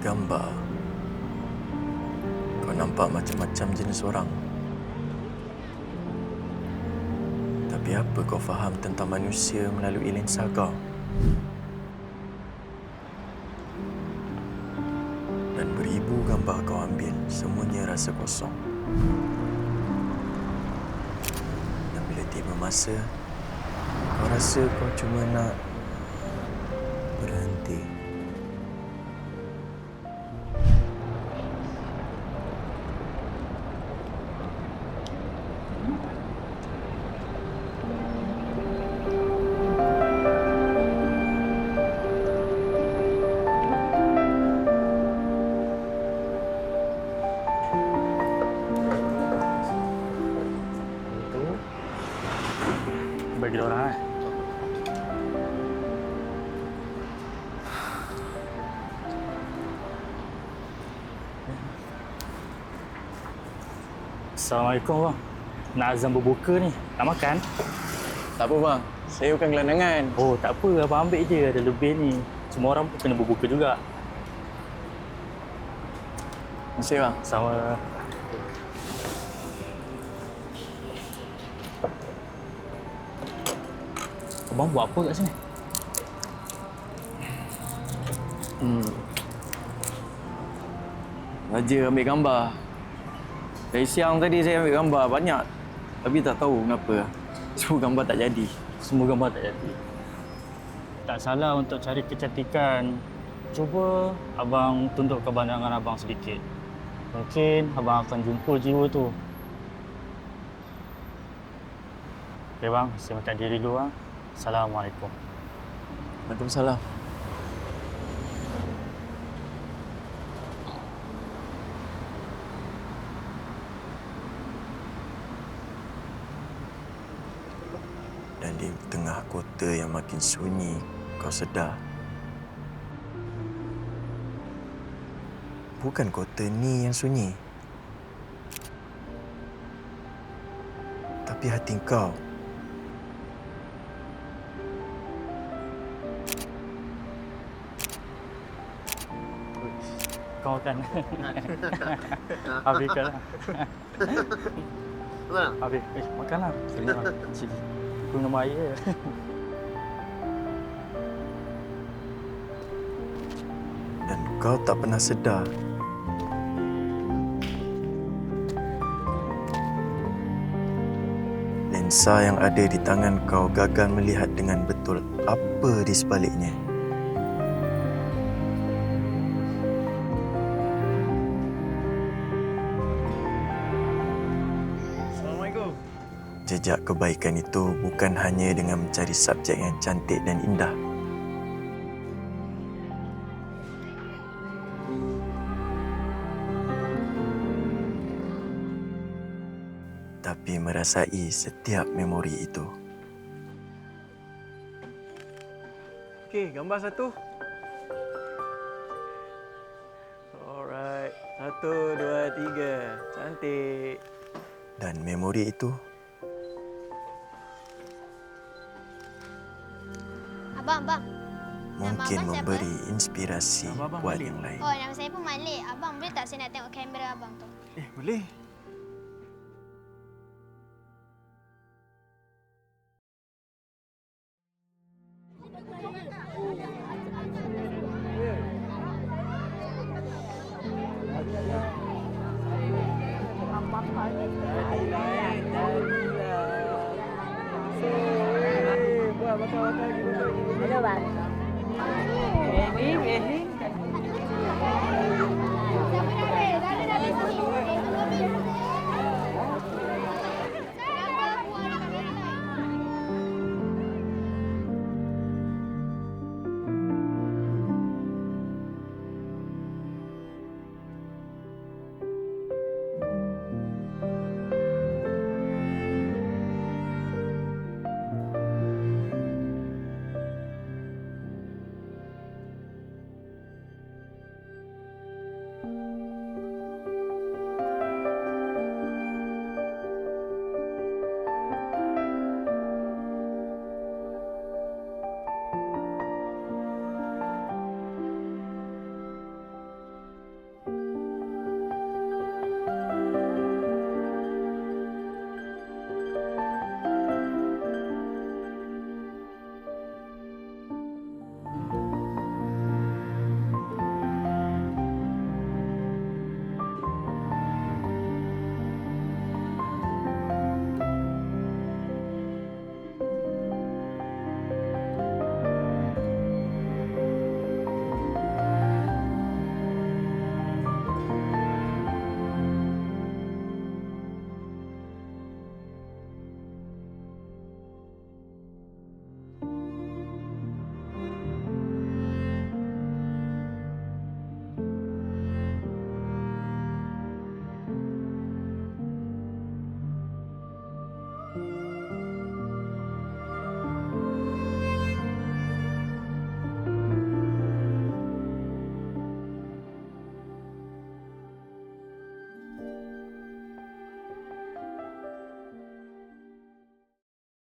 gambar, kau nampak macam-macam jenis orang. Tapi apa kau faham tentang manusia melalui lensa kau? Dan beribu gambar kau ambil, semuanya rasa kosong. Dan bila tiba masa, kau rasa kau cuma nak berhenti. Bagi orang kan. Assalamualaikum bang. Nak azam berbuka ni. Nak makan? Tak apa bang, saya bukan gelandangan. Oh tak apa, abang ambil je. Ada lebih ni. Semua orang pun kena berbuka juga. Terima kasih bang. Sama. Abang buat apa kat sini? Raja ambil gambar. Dari siang tadi saya ambil gambar banyak. Tapi tak tahu kenapa. Semua gambar tak jadi. Semua gambar tak jadi. Tak salah untuk cari kecantikan. Cuba abang tundukkan pandangan abang sedikit. Mungkin abang akan jumpa jiwa tu. Okey bang, saya minta diri dulu bang. Assalamualaikum. Waalaikumsalam. Dan di tengah kota yang makin sunyi, kau sedar. Bukan kota ni yang sunyi. Tapi hati kau. Kau kan. Habis kan. Habis. Makanlah. Sini. Aku minum air. Dan kau tak pernah sedar. Lensa yang ada di tangan kau gagal melihat dengan betul apa di sebaliknya. Assalamualaikum. Jejak kebaikan itu bukan hanya dengan mencari subjek yang cantik dan indah. Tapi merasai setiap memori itu. Okey, gambar satu. Alright. 1, 2, 3. Cantik. Dan memori itu Abang. mungkin abang siapa? memberi inspirasi Nama abang buat Malik. yang lain. Oh, nama saya pun Malik. Abang boleh tak saya nak tengok kamera abang tu? Boleh.